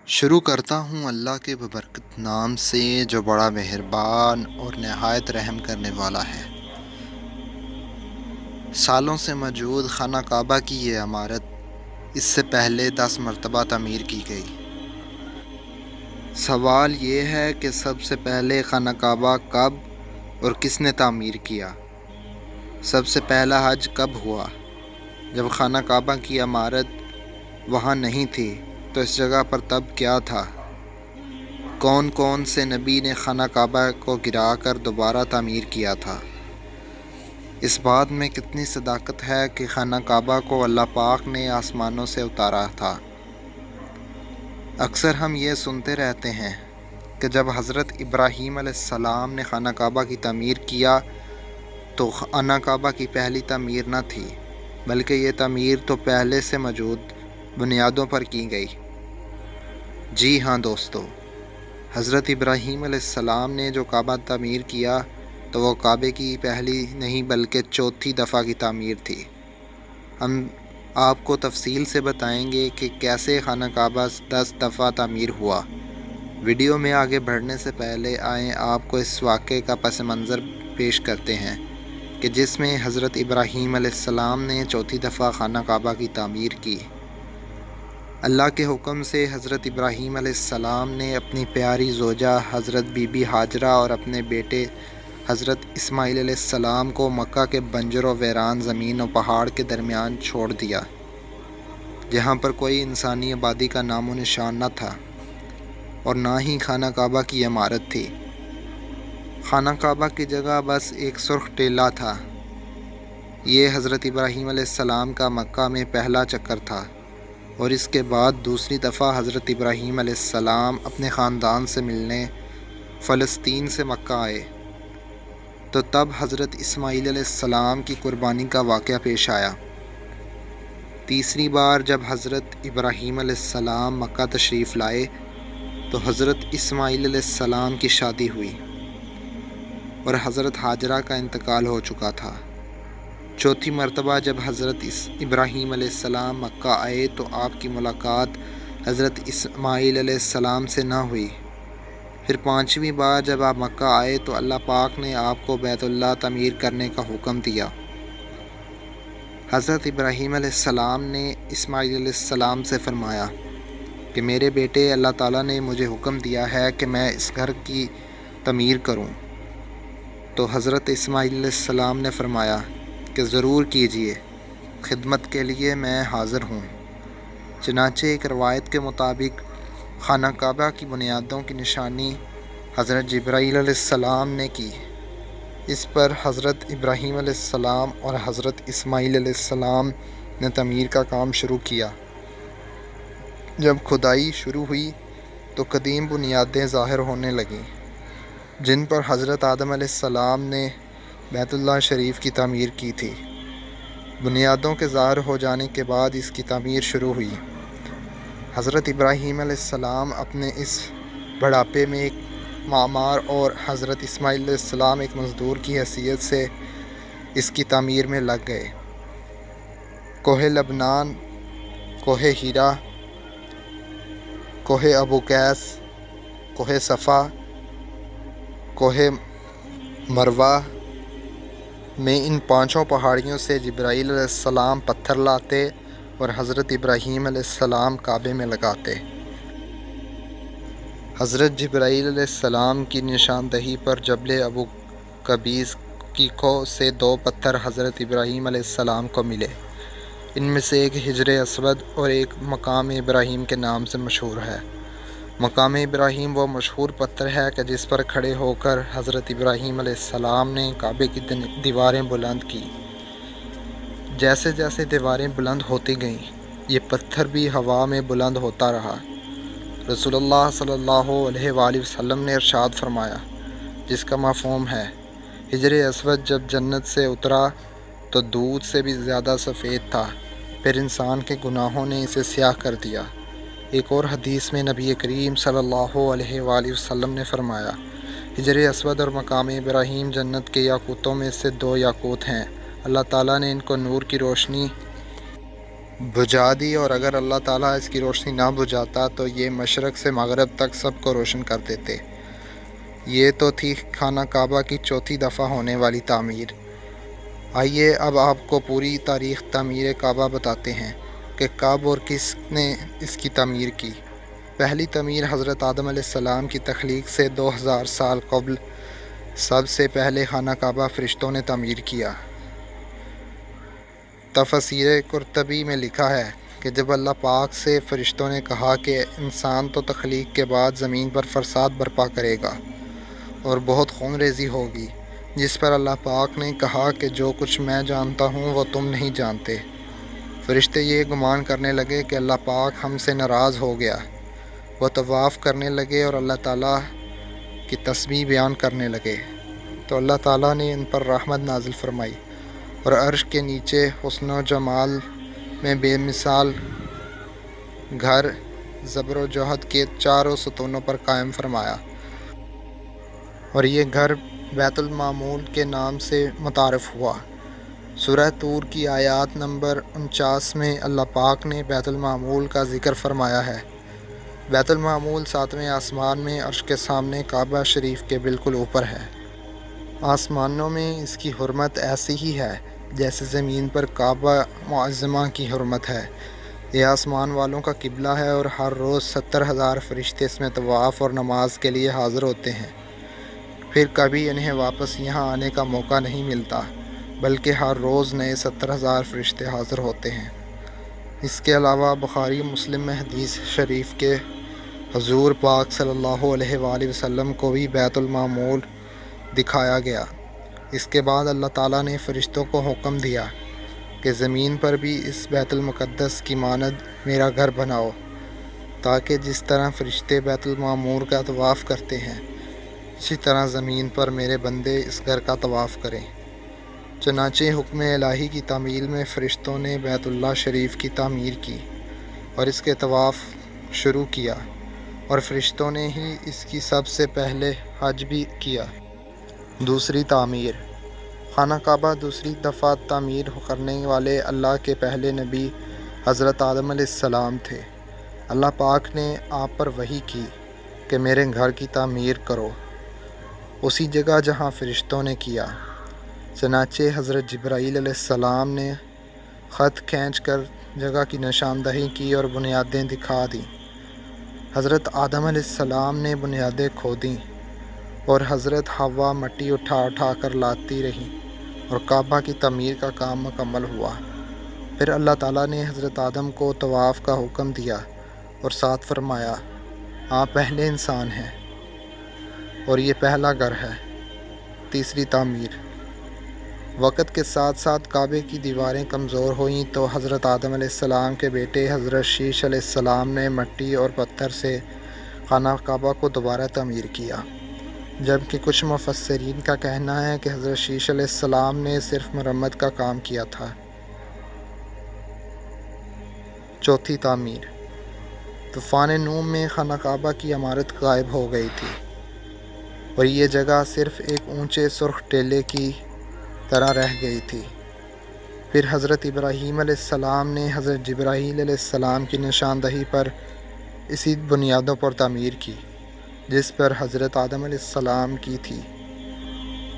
شروع کرتا ہوں اللہ کے ببرکت نام سے جو بڑا مہربان اور نہایت رحم کرنے والا ہے۔ سالوں سے موجود خانہ کعبہ کی یہ عمارت اس سے پہلے 10 مرتبہ تعمیر کی گئی۔ سوال یہ ہے کہ سب سے پہلے خانہ کعبہ کب اور کس نے تعمیر کیا؟ سب سے پہلا حج کب ہوا؟ جب خانہ کعبہ کی عمارت وہاں نہیں تھی تو اس جگہ پر تب کیا تھا؟ کون کون سے نبی نے خانہ کعبہ کو گرا کر دوبارہ تعمیر کیا تھا؟ اس بات میں کتنی صداقت ہے کہ خانہ کعبہ کو اللہ پاک نے آسمانوں سے اتارا تھا؟ اکثر ہم یہ سنتے رہتے ہیں کہ جب حضرت ابراہیم علیہ السلام نے خانہ کعبہ کی تعمیر کیا تو خانہ کعبہ کی پہلی تعمیر نہ تھی، بلکہ یہ تعمیر تو پہلے سے موجود بنیادوں پر کی گئی۔ جی ہاں دوستو، حضرت ابراہیم علیہ السلام نے جو کعبہ تعمیر کیا تو وہ کعبے کی پہلی نہیں بلکہ چوتھی دفعہ کی تعمیر تھی۔ ہم آپ کو تفصیل سے بتائیں گے کہ کیسے خانہ کعبہ 10 دفعہ تعمیر ہوا۔ ویڈیو میں آگے بڑھنے سے پہلے آئیں آپ کو اس واقعے کا پس منظر پیش کرتے ہیں کہ جس میں حضرت ابراہیم علیہ السلام نے چوتھی دفعہ خانہ کعبہ کی تعمیر کی۔ اللہ کے حکم سے حضرت ابراہیم علیہ السلام نے اپنی پیاری زوجہ حضرت بی بی ہاجرہ اور اپنے بیٹے حضرت اسماعیل علیہ السلام کو مکہ کے بنجر و ویران زمین و پہاڑ کے درمیان چھوڑ دیا، جہاں پر کوئی انسانی آبادی کا نام و نشان نہ تھا اور نہ ہی خانہ کعبہ کی عمارت تھی۔ خانہ کعبہ کی جگہ بس ایک سرخ ٹیلہ تھا۔ یہ حضرت ابراہیم علیہ السلام کا مکہ میں پہلا چکر تھا، اور اس کے بعد دوسری دفعہ حضرت ابراہیم علیہ السلام اپنے خاندان سے ملنے فلسطین سے مکہ آئے تو تب حضرت اسماعیل علیہ السلام کی قربانی کا واقعہ پیش آیا۔ تیسری بار جب حضرت ابراہیم علیہ السلام مکہ تشریف لائے تو حضرت اسماعیل علیہ السلام کی شادی ہوئی اور حضرت ہاجرہ کا انتقال ہو چکا تھا۔ چوتھی مرتبہ جب حضرت ابراہیم علیہ السلام مکہ آئے تو آپ کی ملاقات حضرت اسماعیل علیہ السلام سے نہ ہوئی۔ پھر پانچویں بار جب آپ مکہ آئے تو اللہ پاک نے آپ کو بیت اللہ تعمیر کرنے کا حکم دیا۔ حضرت ابراہیم علیہ السلام نے اسماعیل علیہ السلام سے فرمایا کہ میرے بیٹے، اللہ تعالیٰ نے مجھے حکم دیا ہے کہ میں اس گھر کی تعمیر کروں۔ تو حضرت اسماعیل علیہ السلام نے فرمایا کہ ضرور کیجئے، خدمت کے لیے میں حاضر ہوں۔ چنانچہ ایک روایت کے مطابق خانہ کعبہ کی بنیادوں کی نشانی حضرت جبرائیل علیہ السلام نے کی۔ اس پر حضرت ابراہیم علیہ السلام اور حضرت اسماعیل علیہ السلام نے تعمیر کا کام شروع کیا۔ جب کھدائی شروع ہوئی تو قدیم بنیادیں ظاہر ہونے لگیں، جن پر حضرت آدم علیہ السلام نے بیت اللہ شریف کی تعمیر کی تھی۔ بنیادوں کے ظاہر ہو جانے کے بعد اس کی تعمیر شروع ہوئی۔ حضرت ابراہیم علیہ السلام اپنے اس بڑھاپے میں ایک معمار اور حضرت اسماعیل علیہ السلام ایک مزدور کی حیثیت سے اس کی تعمیر میں لگ گئے۔ کوہ لبنان، کوہ ہیرا، کوہ ابو قیس، کوہ صفا، کوہ مروہ میں ان پانچوں پہاڑیوں سے جبرائیل علیہ السلام پتھر لاتے اور حضرت ابراہیم علیہ السلام کعبے میں لگاتے۔ حضرت جبرائیل علیہ السلام کی نشاندہی پر جبل ابو قبیس کی کوہ سے 2 پتھر حضرت ابراہیم علیہ السلام کو ملے۔ ان میں سے ایک حجر اسود اور ایک مقام ابراہیم کے نام سے مشہور ہے۔ مقام ابراہیم وہ مشہور پتھر ہے کہ جس پر کھڑے ہو کر حضرت ابراہیم علیہ السلام نے کعبے کی دیواریں بلند کی۔ جیسے جیسے دیواریں بلند ہوتی گئیں، یہ پتھر بھی ہوا میں بلند ہوتا رہا۔ رسول اللہ صلی اللہ علیہ وآلہ وسلم نے ارشاد فرمایا، جس کا مفہوم ہے، حجر اسود جب جنت سے اترا تو دودھ سے بھی زیادہ سفید تھا، پھر انسان کے گناہوں نے اسے سیاہ کر دیا۔ ایک اور حدیث میں نبی کریم صلی اللہ علیہ وآلہ وسلم نے فرمایا، حجر اسود اور مقام ابراہیم جنت کے یاقوتوں میں سے 2 یاقوت ہیں، اللہ تعالیٰ نے ان کو نور کی روشنی بجھا دی، اور اگر اللہ تعالیٰ اس کی روشنی نہ بجھاتا تو یہ مشرق سے مغرب تک سب کو روشن کر دیتے۔ یہ تو تھی خانہ کعبہ کی چوتھی دفعہ ہونے والی تعمیر۔ آئیے اب آپ کو پوری تاریخ تعمیر کعبہ بتاتے ہیں کہ کب اور کس نے اس کی تعمیر کی۔ پہلی تعمیر حضرت آدم علیہ السلام کی تخلیق سے 2000 سال قبل سب سے پہلے خانہ کعبہ فرشتوں نے تعمیر کیا۔ تفسیر قرطبی میں لکھا ہے کہ جب اللہ پاک سے فرشتوں نے کہا کہ انسان تو تخلیق کے بعد زمین پر فساد برپا کرے گا اور بہت خون ریزی ہوگی، جس پر اللہ پاک نے کہا کہ جو کچھ میں جانتا ہوں وہ تم نہیں جانتے۔ فرشتے یہ گمان کرنے لگے کہ اللہ پاک ہم سے ناراض ہو گیا۔ وہ طواف کرنے لگے اور اللہ تعالیٰ کی تسبیح بیان کرنے لگے، تو اللہ تعالیٰ نے ان پر رحمت نازل فرمائی اور عرش کے نیچے حسن و جمال میں بے مثال گھر زبر و جہد کے چاروں ستونوں پر قائم فرمایا، اور یہ گھر بیت المعمور کے نام سے متعارف ہوا۔ سورہ طور کی آیات نمبر 49 میں اللہ پاک نے بیت المعمور کا ذکر فرمایا ہے۔ بیت المعمور 7ویں آسمان میں عرش کے سامنے کعبہ شریف کے بالکل اوپر ہے۔ آسمانوں میں اس کی حرمت ایسی ہی ہے جیسے زمین پر کعبہ معظمہ کی حرمت ہے۔ یہ آسمان والوں کا قبلہ ہے اور ہر روز 70,000 فرشتے اس میں طواف اور نماز کے لیے حاضر ہوتے ہیں۔ پھر کبھی انہیں واپس یہاں آنے کا موقع نہیں ملتا، بلکہ ہر روز نئے 70,000 فرشتے حاضر ہوتے ہیں۔ اس کے علاوہ بخاری مسلم میں حدیث شریف کے حضور پاک صلی اللہ علیہ وآلہ وسلم کو بھی بیت المعمور دکھایا گیا۔ اس کے بعد اللہ تعالیٰ نے فرشتوں کو حکم دیا کہ زمین پر بھی اس بیت المقدس کی مانند میرا گھر بناؤ، تاکہ جس طرح فرشتے بیت المعمور کا طواف کرتے ہیں اسی طرح زمین پر میرے بندے اس گھر کا طواف کریں۔ چنانچہ حکم الہی کی تعمیل میں فرشتوں نے بیت اللہ شریف کی تعمیر کی اور اس کے طواف شروع کیا، اور فرشتوں نے ہی اس کی سب سے پہلے حج بھی کیا۔ دوسری تعمیر خانہ کعبہ دوسری دفعہ تعمیر کرنے والے اللہ کے پہلے نبی حضرت آدم علیہ السلام تھے۔ اللہ پاک نے آپ پر وحی کی کہ میرے گھر کی تعمیر کرو، اسی جگہ جہاں فرشتوں نے کیا۔ چنانچہ حضرت جبرائیل علیہ السلام نے خط کھینچ کر جگہ کی نشاندہی کی اور بنیادیں دکھا دیں۔ حضرت آدم علیہ السلام نے بنیادیں کھودیں اور حضرت حوا مٹی اٹھا اٹھا کر لاتی رہیں، اور کعبہ کی تعمیر کا کام مکمل ہوا۔ پھر اللہ تعالیٰ نے حضرت آدم کو طواف کا حکم دیا اور ساتھ فرمایا، آپ پہلے انسان ہیں اور یہ پہلا گھر ہے۔ تیسری تعمیر وقت کے ساتھ ساتھ کعبے کی دیواریں کمزور ہوئیں تو حضرت آدم علیہ السلام کے بیٹے حضرت شیش علیہ السلام نے مٹی اور پتھر سے خانہ کعبہ کو دوبارہ تعمیر کیا، جبکہ کچھ مفسرین کا کہنا ہے کہ حضرت شیش علیہ السلام نے صرف مرمت کا کام کیا تھا۔ چوتھی تعمیر طوفان نوح میں خانہ کعبہ کی عمارت غائب ہو گئی تھی اور یہ جگہ صرف ایک اونچے سرخ ٹیلے کی طرح رہ گئی تھی۔ پھر حضرت ابراہیم علیہ السلام نے حضرت جبرائیل علیہ السلام کی نشاندہی پر اسی بنیادوں پر تعمیر کی جس پر حضرت آدم علیہ السلام کی تھی،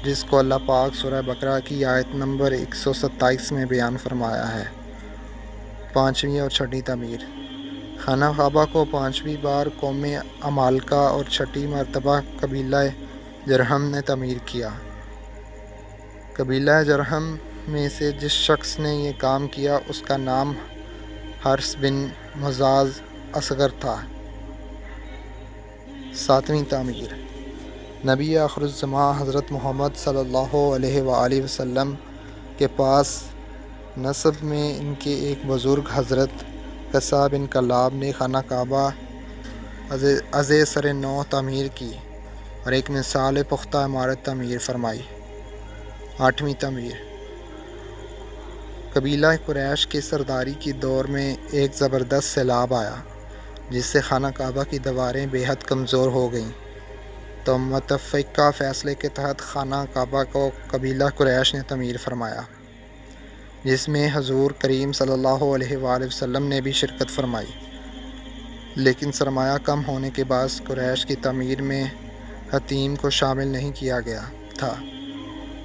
جس کو اللہ پاک سورہ بقرہ کی آیت نمبر 127 میں بیان فرمایا ہے۔ پانچویں اور چھٹی تعمیر خانہ کعبہ کو پانچویں بار قوم عمالقہ اور چھٹی مرتبہ قبیلہ جرہم نے تعمیر کیا۔ قبیلہ جرہم میں سے جس شخص نے یہ کام کیا اس کا نام حرس بن مزاز اصغر تھا۔ ساتویں تعمیر نبی آخر الزمان حضرت محمد صلی اللہ علیہ وآلہ وسلم کے پاس نسب میں ان کے ایک بزرگ حضرت قصہ بن کلاب نے خانہ کعبہ از سر نو تعمیر کی اور ایک مثال پختہ عمارت تعمیر فرمائی۔ آٹھویں تعمیر قبیلہ قریش کے سرداری کی دور میں ایک زبردست سیلاب آیا جس سے خانہ کعبہ کی دیواریں بے حد کمزور ہو گئیں، تو متفقہ فیصلے کے تحت خانہ کعبہ کو قبیلہ قریش نے تعمیر فرمایا۔ جس میں حضور کریم صلی اللہ علیہ وآلہ وسلم نے بھی شرکت فرمائی، لیکن سرمایہ کم ہونے کے باعث قریش کی تعمیر میں حطیم کو شامل نہیں کیا گیا تھا۔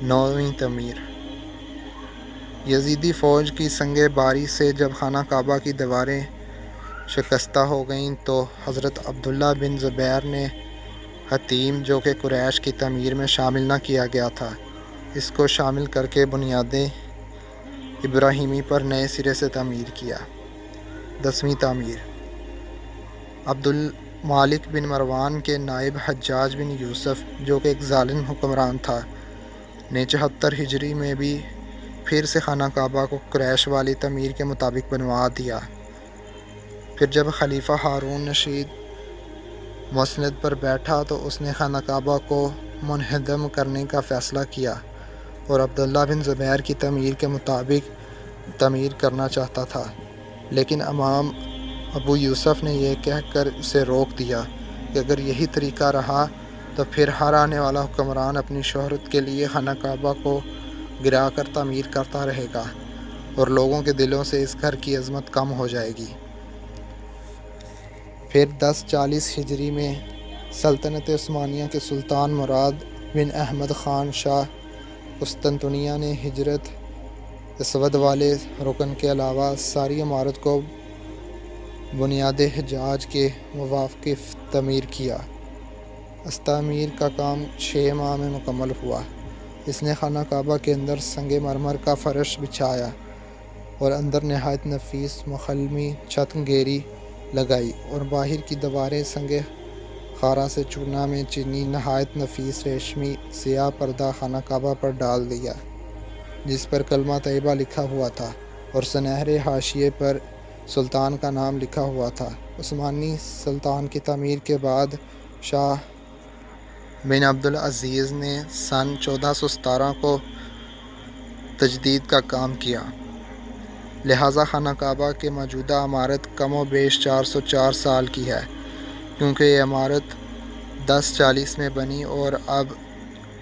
9ویں تعمیر۔ یزیدی فوج کی سنگ باری سے جب خانہ کعبہ کی دیواریں شکستہ ہو گئیں تو حضرت عبداللہ بن زبیر نے حطیم، جو کہ قریش کی تعمیر میں شامل نہ کیا گیا تھا، اس کو شامل کر کے بنیاد ابراہیمی پر نئے سرے سے تعمیر کیا۔ 10ویں تعمیر۔ عبدالمالک بن مروان کے نائب حجاج بن یوسف، جو کہ ایک ظالم حکمران تھا، نے 74 ہجری میں بھی پھر سے خانہ کعبہ کو قریش والی تعمیر کے مطابق بنوا دیا۔ پھر جب خلیفہ ہارون رشید مسند پر بیٹھا تو اس نے خانہ کعبہ کو منہدم کرنے کا فیصلہ کیا اور عبداللہ بن زبیر کی تعمیر کے مطابق تعمیر کرنا چاہتا تھا، لیکن امام ابو یوسف نے یہ کہہ کر اسے روک دیا کہ اگر یہی طریقہ رہا تو پھر ہر آنے والا حکمران اپنی شہرت کے لیے خانہ کعبہ کو گرا کر تعمیر کرتا رہے گا اور لوگوں کے دلوں سے اس گھر کی عظمت کم ہو جائے گی۔ پھر 1040 ہجری میں سلطنت عثمانیہ کے سلطان مراد بن احمد خان شاہ قسطنطنیہ نے حجرت اسود والے رکن کے علاوہ ساری عمارت کو بنیاد حجاج کے موافق تعمیر کیا۔ اس تعمیر کا کام 6 ماہ میں مکمل ہوا۔ اس نے خانہ کعبہ کے اندر سنگ مرمر کا فرش بچھایا اور اندر نہایت نفیس مخلمی چھت گیری لگائی اور باہر کی دیواریں سنگ خارا سے چونا میں چینی نہایت نفیس ریشمی سیاہ پردہ خانہ کعبہ پر ڈال دیا، جس پر کلمہ طیبہ لکھا ہوا تھا اور سنہرے حاشیے پر سلطان کا نام لکھا ہوا تھا۔ عثمانی سلطان کی تعمیر کے بعد شاہ بن عبدالعزیز نے سن 1417 کو تجدید کا کام کیا، لہٰذا خانہ کعبہ کی موجودہ عمارت کم و بیش 404 سال کی ہے، کیونکہ یہ عمارت 1040 میں بنی اور اب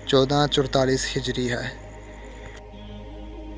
1444 ہجری ہے۔